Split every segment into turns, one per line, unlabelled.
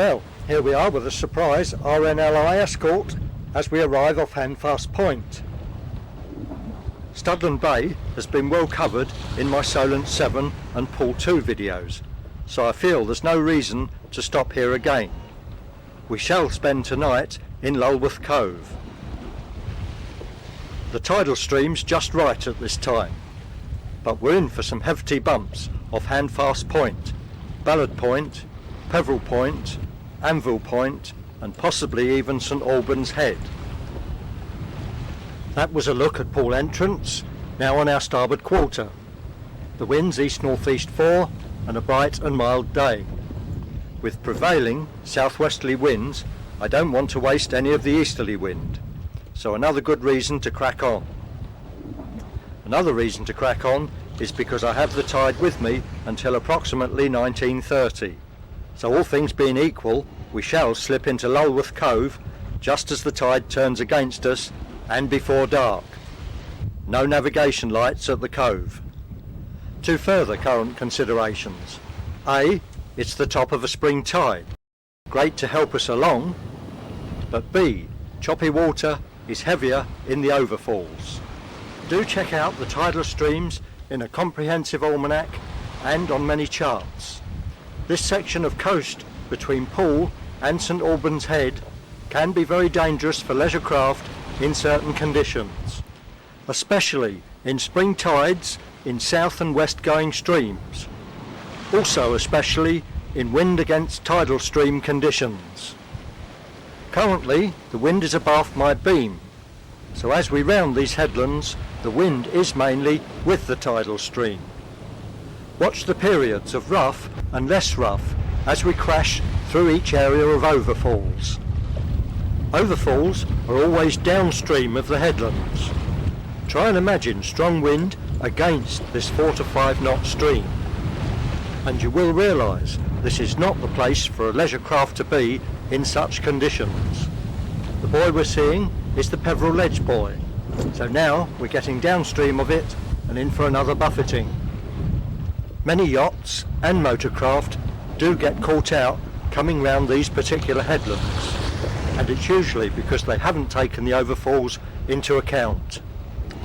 Well, here we are with a surprise RNLI escort as we arrive off Handfast Point. Studland Bay has been well covered in my Solent 7 and Pt2 videos, so I feel there's no reason to stop here again. We shall spend tonight in Lulworth Cove. The tidal stream's just right at this time, but we're in for some hefty bumps off Handfast Point, Ballard Point, Peveril Point, Anvil Point, and possibly even St Albans Head. That was a look at Poole Entrance, now on our starboard quarter. The wind's east-northeast 4 and a bright and mild day. With prevailing southwesterly winds, I don't want to waste any of the easterly wind, so another good reason to crack on. Another reason to crack on is because I have the tide with me until approximately 19:30. So all things being equal, we shall slip into Lulworth Cove just as the tide turns against us and before dark. No navigation lights at the cove. Two further current considerations. A, it's the top of a spring tide, great to help us along, but B, choppy water is heavier in the overfalls. Do check out the tidal streams in a comprehensive almanac and on many charts. This section of coast between Poole and St Albans Head can be very dangerous for leisure craft in certain conditions, especially in spring tides in south and west going streams, also especially in wind against tidal stream conditions. Currently the wind is abaft my beam, so as we round these headlands the wind is mainly with the tidal stream. Watch the periods of rough and less rough as we crash through each area of overfalls. Overfalls are always downstream of the headlands. Try and imagine strong wind against this 4 to 5 knot stream, and you will realise this is not the place for a leisure craft to be in such conditions. The buoy we're seeing is the Peveril Ledge buoy, so now we're getting downstream of it and in for another buffeting. Many yachts and motorcraft do get caught out coming round these particular headlands, and it's usually because they haven't taken the overfalls into account.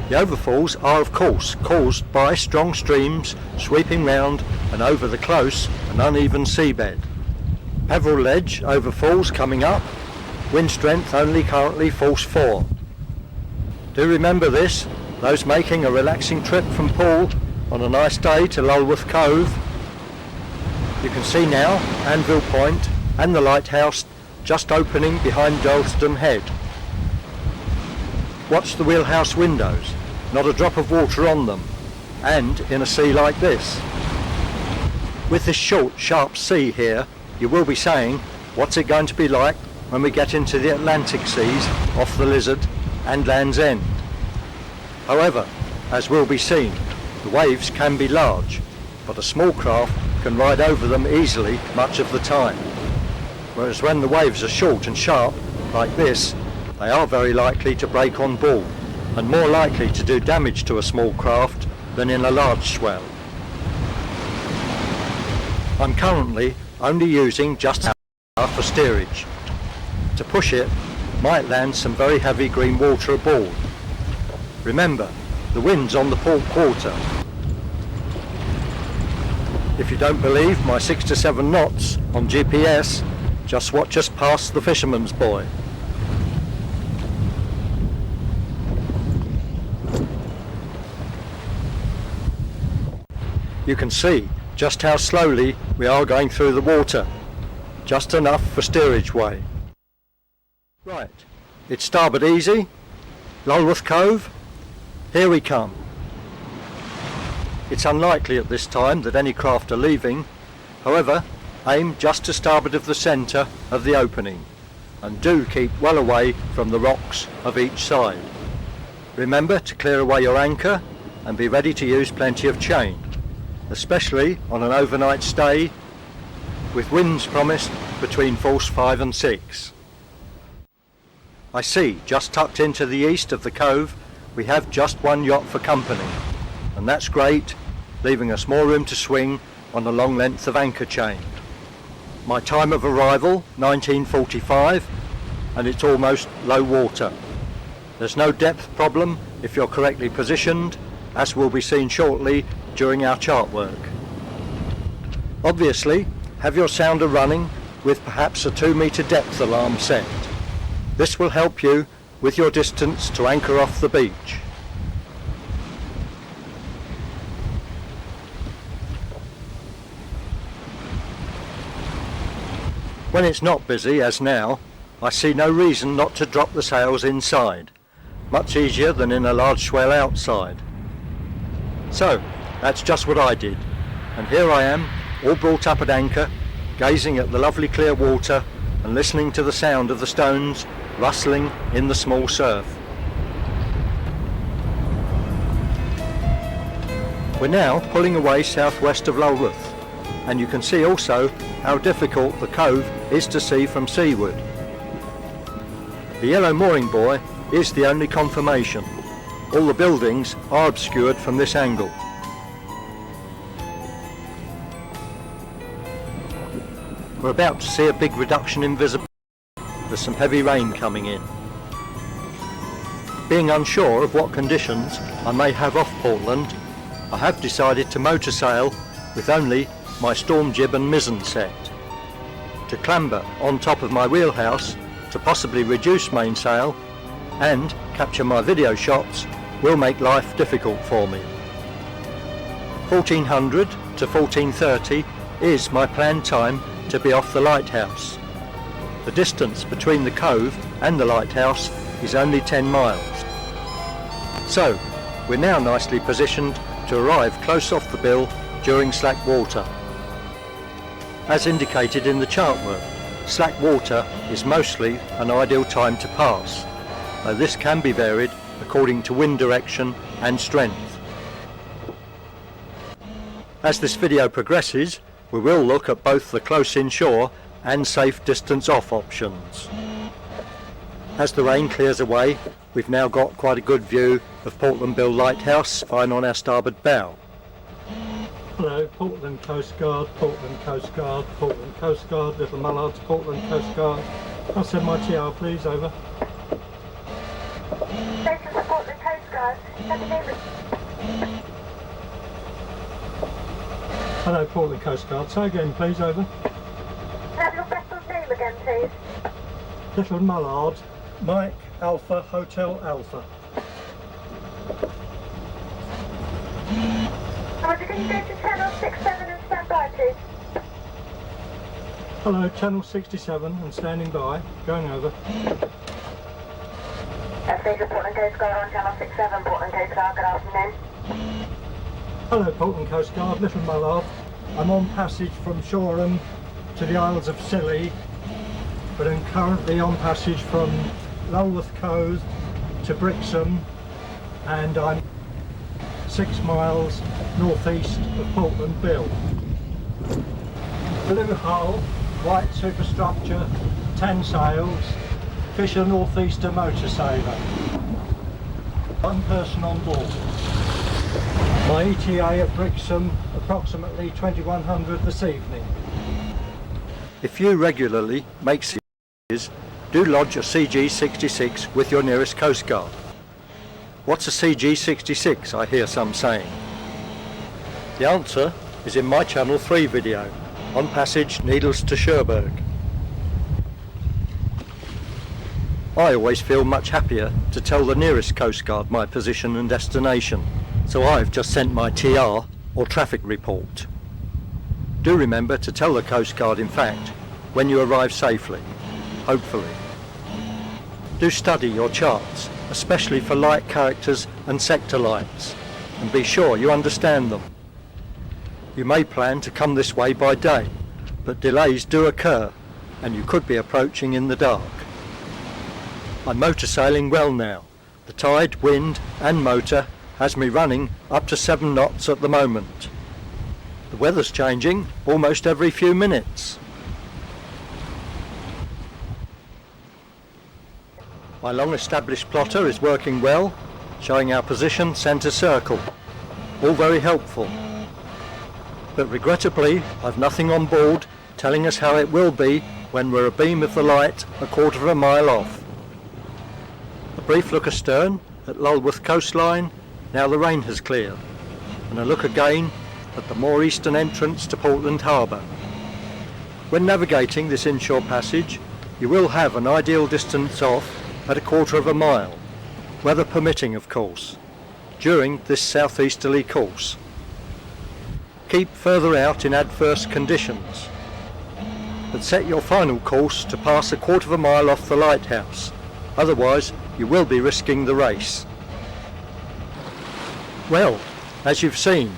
The overfalls are of course caused by strong streams sweeping round and over the close and uneven seabed. Peveril Ledge overfalls coming up, wind strength only currently force 4. Do remember this, those making a relaxing trip from Poole on a nice day to Lulworth Cove. You can see now Anvil Point and the lighthouse just opening behind Dalston Head. Watch the wheelhouse windows, not a drop of water on them, and in a sea like this. With this short, sharp sea here, you will be saying, what's it going to be like when we get into the Atlantic seas off the Lizard and Land's End? However, as will be seen, the waves can be large, but a small craft can ride over them easily much of the time. Whereas when the waves are short and sharp, like this, they are very likely to break on board, and more likely to do damage to a small craft than in a large swell. I'm currently only using just half for steerage. To push it, might land some very heavy green water aboard. Remember, the wind's on the port quarter. If you don't believe my 6 to 7 knots on GPS, just watch us past the fisherman's buoy. You can see just how slowly we are going through the water, just enough for steerage way. Right, it's starboard easy, Lulworth Cove, here we come. It's unlikely at this time that any craft are leaving, however, aim just to starboard of the centre of the opening, and do keep well away from the rocks of each side. Remember to clear away your anchor and be ready to use plenty of chain, especially on an overnight stay with winds promised between force 5 and 6. I see just tucked into the east of the cove we have just one yacht for company, and that's great, leaving us more room to swing on a long length of anchor chain. My time of arrival, 1945, and it's almost low water. There's no depth problem if you're correctly positioned, as will be seen shortly during our chart work. Obviously, have your sounder running with perhaps a 2-metre depth alarm set. This will help you with your distance to anchor off the beach. When it's not busy, as now, I see no reason not to drop the sails inside. Much easier than in a large swell outside. So, that's just what I did. And here I am, all brought up at anchor, gazing at the lovely clear water and listening to the sound of the stones rustling in the small surf. We're now pulling away southwest of Lulworth, and you can see also how difficult the cove is to see from seaward. The yellow mooring buoy is the only confirmation. All the buildings are obscured from this angle. We're about to see a big reduction in visibility. There's some heavy rain coming in. Being unsure of what conditions I may have off Portland, I have decided to motor sail with only my storm jib and mizzen set. To clamber on top of my wheelhouse to possibly reduce mainsail and capture my video shots will make life difficult for me. 1400 to 1430 is my planned time to be off the lighthouse. The distance between the cove and the lighthouse is only 10 miles. So, we're now nicely positioned to arrive close off the bill during slack water. As indicated in the chart work, slack water is mostly an ideal time to pass, though this can be varied according to wind direction and strength. As this video progresses, we will look at both the close inshore and safe distance off options. As the rain clears away, we've now got quite a good view of Portland Bill Lighthouse fine on our starboard bow. Hello, Portland Coast Guard, Portland Coast Guard, Portland Coast Guard, Little Mullards, Portland Coast Guard. I'll send my TR please, over.
Station for Portland Coast Guard.
Hello, Portland Coast Guard. Say again please, over.
Have your vessel's name again, please.
Little Mullard, Mike Alpha Hotel Alpha.
Roger, can you go to channel 67 and stand by, please?
Hello, channel 67 and standing by. Going over.
Station Portland Coast Guard on channel 67, Portland Coast Guard, good afternoon.
Hello, Portland Coast Guard, Little Mullard. I'm on passage from Shoreham to the Isles of Scilly, but I'm currently on passage from Lulworth Cove to Brixham, and I'm 6 miles northeast of Portland Bill. Blue hull, white superstructure, 10 sails, Fisher Northeaster motor sailor. 1 person on board. My ETA at Brixham approximately 2100 this evening. If you regularly make seas, do lodge a CG66 with your nearest Coast Guard. What's a CG66, I hear some saying? The answer is in my Channel 3 video, on passage Needles to Cherbourg. I always feel much happier to tell the nearest Coast Guard my position and destination, so I've just sent my TR, or traffic report. Do remember to tell the Coast Guard, in fact, when you arrive safely, hopefully. Do study your charts, especially for light characters and sector lights, and be sure you understand them. You may plan to come this way by day, but delays do occur, and you could be approaching in the dark. I'm motor sailing well now. The tide, wind and motor has me running up to 7 knots at the moment. The weather's changing almost every few minutes. My long-established plotter is working well, showing our position centre circle. All very helpful. But regrettably, I've nothing on board telling us how it will be when we're a beam of the light a quarter of a mile off. A brief look astern at Lulworth coastline, now the rain has cleared, and a look again at the more eastern entrance to Portland Harbour. When navigating this inshore passage, you will have an ideal distance off at a quarter of a mile, weather permitting of course, during this southeasterly course. Keep further out in adverse conditions, but set your final course to pass a quarter of a mile off the lighthouse, otherwise you will be risking the race. Well, as you've seen,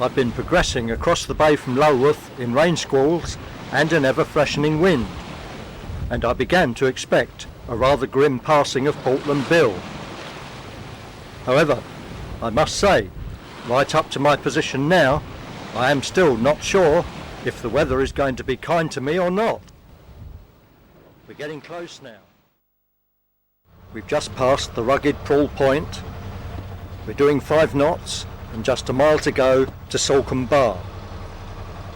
I've been progressing across the bay from Lulworth in rain squalls and an ever-freshening wind, and I began to expect a rather grim passing of Portland Bill. However, I must say, right up to my position now, I am still not sure if the weather is going to be kind to me or not. We're getting close now. We've just passed the rugged Prawl Point. We're doing 5 knots and just a mile to go to Salcombe Bar.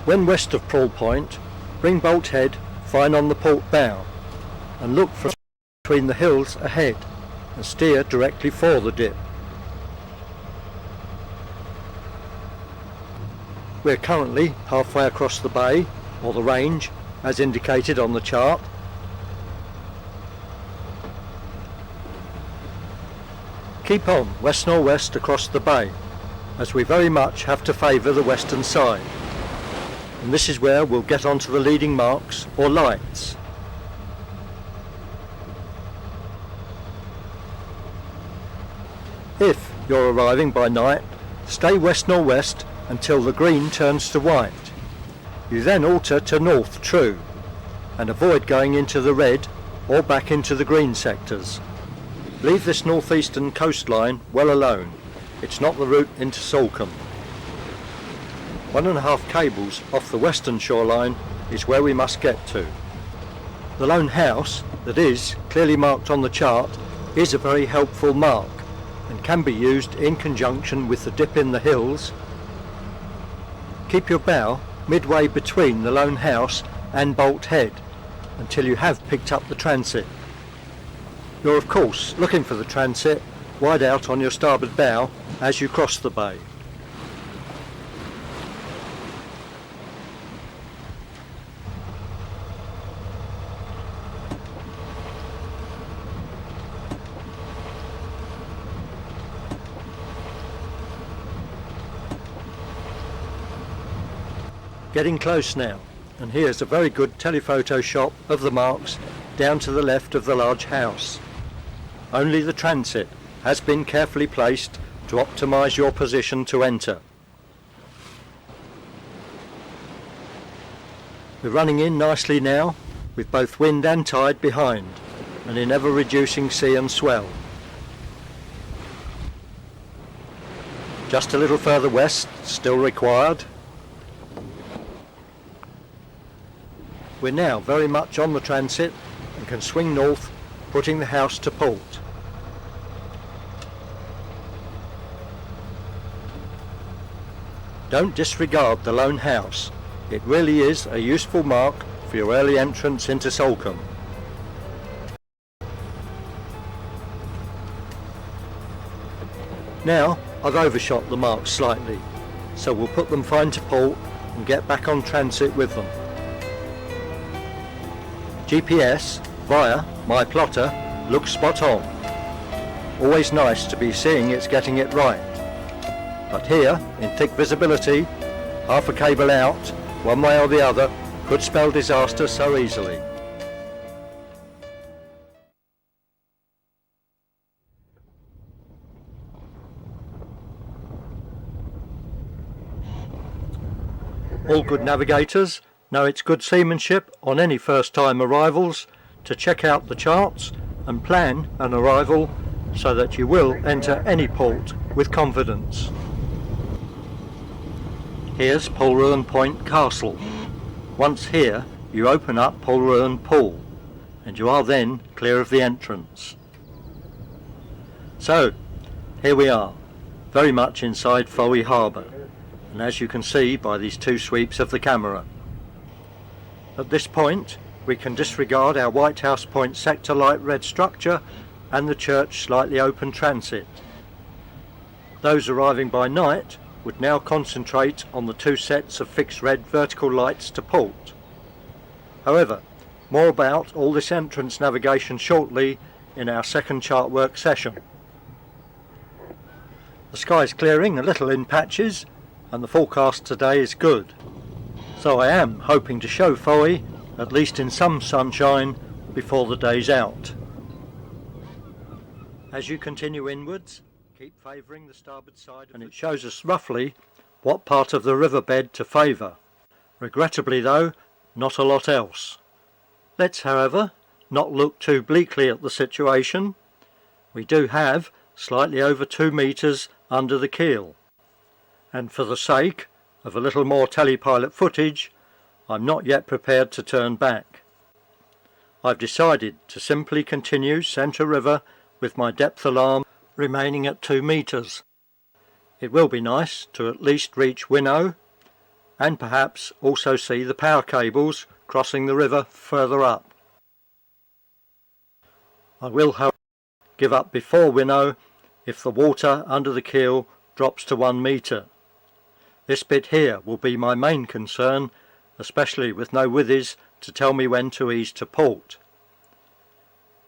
When west of Prawl Point, bring bolt head fine on the port bow and look for between the hills ahead and steer directly for the dip. We're currently halfway across the bay, or the range, as indicated on the chart. Keep on west-northwest across the bay, as we very much have to favour the western side, and this is where we'll get onto the leading marks or lights. If you're arriving by night, stay west-northwest until the green turns to white. You then alter to north true and avoid going into the red or back into the green sectors. Leave this northeastern coastline well alone. It's not the route into Salcombe. 1.5 cables off the western shoreline is where we must get to. The lone house, that is clearly marked on the chart, is a very helpful mark and can be used in conjunction with the dip in the hills. Keep your bow midway between the lone house and bolt head until you have picked up the transit. You're of course looking for the transit wide out on your starboard bow as you cross the bay. Getting close now, and here's a very good telephoto shot of the marks down to the left of the large house. Only the transit has been carefully placed to optimise your position to enter. We're running in nicely now, with both wind and tide behind, and in ever reducing sea and swell. Just a little further west, still required. We're now very much on the transit and can swing north, putting the house to port. Don't disregard the lone house. It really is a useful mark for your early entrance into Salcombe. Now I've overshot the marks slightly, so we'll put them fine to port and get back on transit with them. GPS via my plotter looks spot on. Always nice to be seeing it's getting it right. But here, in thick visibility, half a cable out, one way or the other, could spell disaster so easily. All good navigators know it's good seamanship on any first-time arrivals to check out the charts and plan an arrival so that you will enter any port with confidence. Here's Polruan Point Castle. Once here, you open up Polruan Pool, and you are then clear of the entrance. So, here we are, very much inside Fowey Harbour, and as you can see by these 2 sweeps of the camera. At this point we can disregard our White House Point sector light red structure and the church slightly open transit. Those arriving by night would now concentrate on the 2 sets of fixed red vertical lights to port. However, more about all this entrance navigation shortly in our second chart work session. The sky's clearing a little in patches and the forecast today is good, so I am hoping to show Fowey at least in some sunshine before the day's out. As you continue inwards, keep favouring the starboard side and it shows us roughly what part of the riverbed to favour. Regrettably though, not a lot else. Let's however not look too bleakly at the situation. We do have slightly over 2 metres under the keel, and for the sake of a little more Tele-pilot footage, I'm not yet prepared to turn back. I've decided to simply continue centre river with my depth alarm remaining at 2 metres. It will be nice to at least reach Winnow and perhaps also see the power cables crossing the river further up. I will however give up before Winnow if the water under the keel drops to 1 metre. This bit here will be my main concern, especially with no withies to tell me when to ease to port.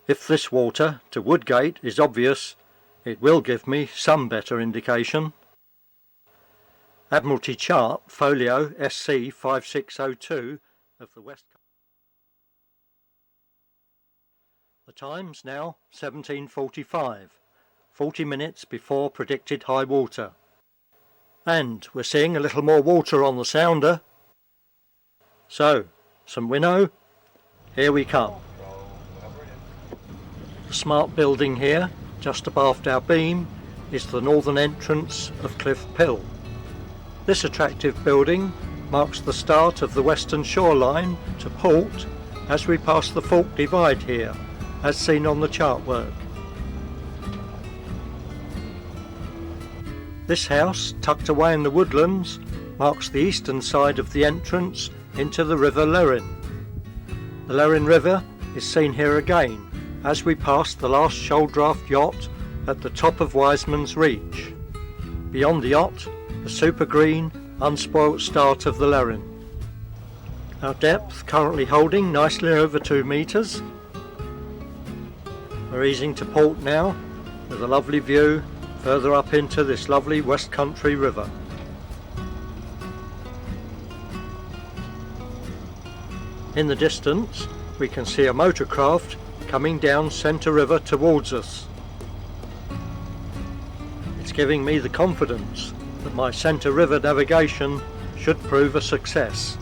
If this water to Woodgate is obvious, it will give me some better indication. Admiralty chart folio SC 5602 of the West Coast. The time's now 17:45, 40 minutes before predicted high water. And we're seeing a little more water on the sounder. So, some Winnow, here we come. The smart building here, just abaft our beam, is the northern entrance of Cliff Pill. This attractive building marks the start of the western shoreline to port as we pass the Fork Divide here, as seen on the chart work. This house, tucked away in the woodlands, marks the eastern side of the entrance into the River Lerin. The Lerin River is seen here again as we pass the last shoal draft yacht at the top of Wiseman's Reach. Beyond the yacht, the super green, unspoilt start of the Lerin. Our depth currently holding nicely over 2 metres. We're easing to port now with a lovely view further up into this lovely West Country river. In the distance we can see a motorcraft coming down Centre River towards us. It's giving me the confidence that my Centre River navigation should prove a success.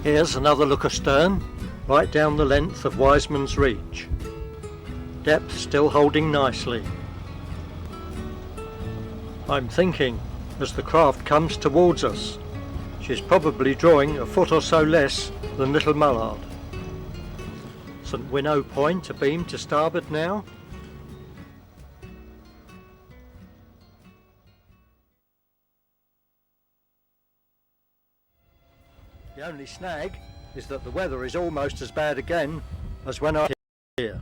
Here's another look astern, right down the length of Wiseman's Reach. Depth still holding nicely. I'm thinking, as the craft comes towards us, she's probably drawing a foot or so less than Little Mullard. St Winnow Point abeam to starboard now. The only snag is that the weather is almost as bad again as when I was here.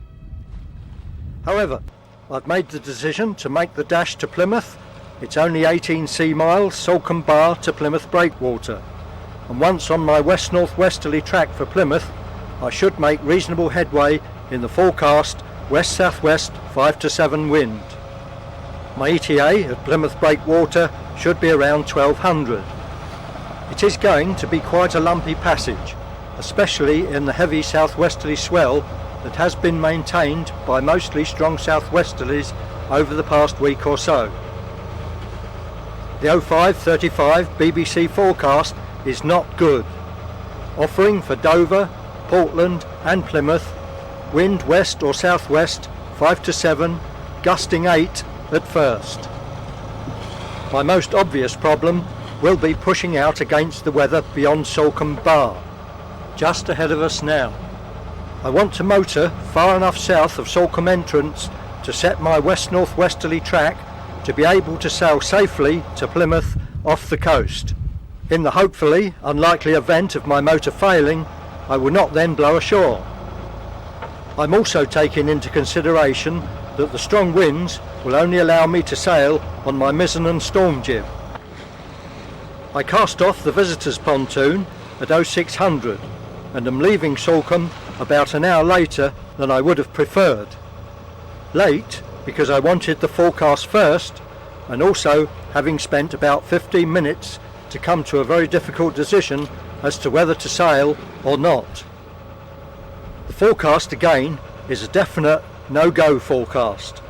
However, I've made the decision to make the dash to Plymouth. It's only 18 sea miles, Salcombe Bar to Plymouth Breakwater, and once on my west-northwesterly track for Plymouth, I should make reasonable headway in the forecast west-southwest 5 to 7 wind. My ETA at Plymouth Breakwater should be around 1200. It is going to be quite a lumpy passage, especially in the heavy southwesterly swell that has been maintained by mostly strong southwesterlies over the past week or so. The 0535 BBC forecast is not good, offering for Dover, Portland and Plymouth wind west or southwest 5 to 7, gusting 8 at first. My most obvious problem will be pushing out against the weather beyond Salcombe Bar, just ahead of us now. I want to motor far enough south of Salcombe Entrance to set my west-northwesterly track to be able to sail safely to Plymouth off the coast. In the hopefully unlikely event of my motor failing, I will not then blow ashore. I'm also taking into consideration that the strong winds will only allow me to sail on my mizzen and storm jib. I cast off the visitors' pontoon at 0600 and am leaving Salcombe about an hour later than I would have preferred. Late because I wanted the forecast first, and also having spent about 15 minutes to come to a very difficult decision as to whether to sail or not. The forecast again is a definite no-go forecast.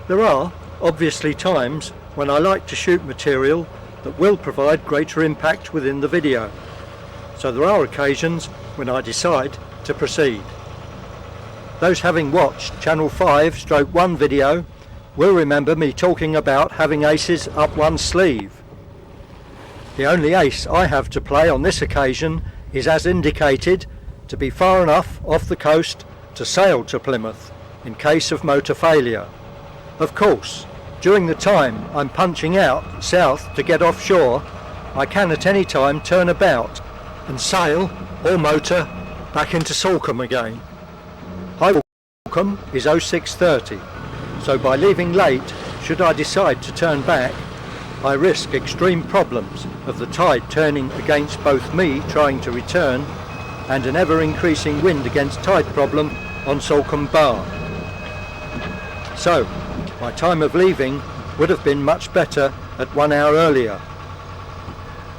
There are obviously times when I like to shoot material that will provide greater impact within the video, so there are occasions when I decide to proceed. Those having watched Channel 5/1 video will remember me talking about having aces up one sleeve. The only ace I have to play on this occasion is, as indicated, to be far enough off the coast to sail to Plymouth in case of motor failure. Of course, during the time I'm punching out south to get offshore, I can at any time turn about and sail or motor back into Salcombe again. Salcombe is 0630, so by leaving late, should I decide to turn back, I risk extreme problems of the tide turning against both me trying to return and an ever-increasing wind against tide problem on Salcombe Bar. So, my time of leaving would have been much better at 1 hour earlier.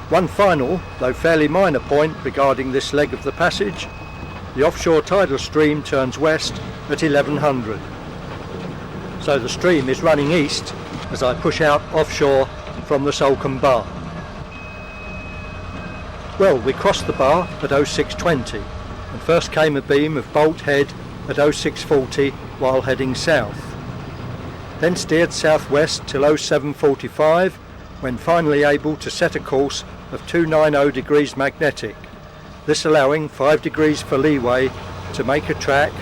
One final, though fairly minor point regarding this leg of the passage: the offshore tidal stream turns west at 1100. So the stream is running east as I push out offshore from the Salcombe Bar. Well, we crossed the bar at 0620 and first came a beam of Bolt Head at 0640 while heading south. Then steered southwest till 0745 when finally able to set a course of 290 degrees magnetic, this allowing 5 degrees for leeway to make a track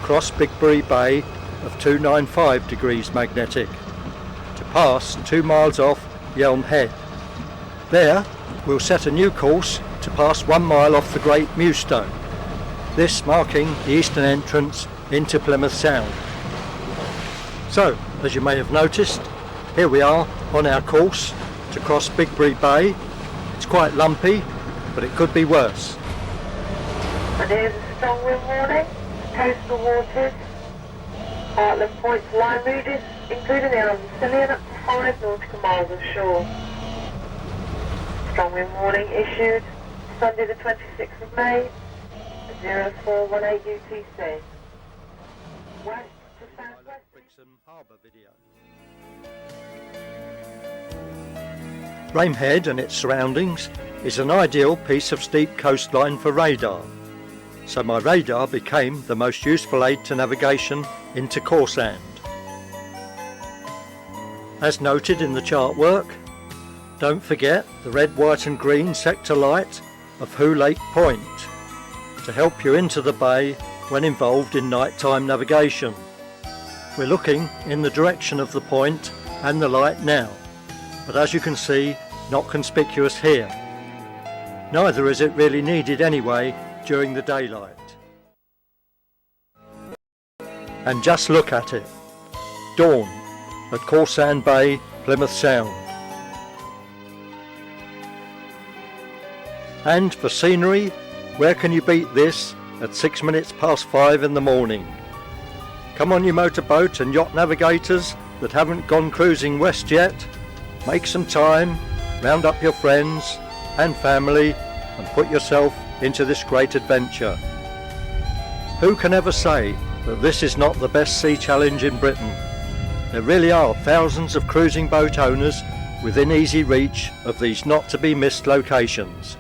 across Bigbury Bay of 295 degrees magnetic to pass 2 miles off Yelm Head. There we'll set a new course to pass 1 mile off the Great Mewstone, this marking the eastern entrance into Plymouth Sound. So, as you may have noticed, here we are on our course to cross Bigbury Bay. It's quite lumpy, but it could be worse.
And here's a strong wind warning, coastal waters, Heartland Point's line readers, including the island of Scillian, up to 5 nautical miles offshore. Strong wind warning issued Sunday the 26th of May at 0418 UTC. West to southwest.
Harbour video. Ramehead and its surroundings is an ideal piece of steep coastline for radar, so my radar became the most useful aid to navigation into Corsand. As noted in the chart work, don't forget the red, white and green sector light of Who Lake Point to help you into the bay when involved in nighttime navigation. We're looking in the direction of the point and the light now, but as you can see, not conspicuous here. Neither is it really needed anyway during the daylight. And just look at it. Dawn at Corsand Bay, Plymouth Sound. And for scenery, where can you beat this at 6 minutes past 5 in the morning? Come on, you motorboat and yacht navigators that haven't gone cruising west yet. Make some time, round up your friends and family and put yourself into this great adventure. Who can ever say that this is not the best sea challenge in Britain? There really are thousands of cruising boat owners within easy reach of these not to be missed locations,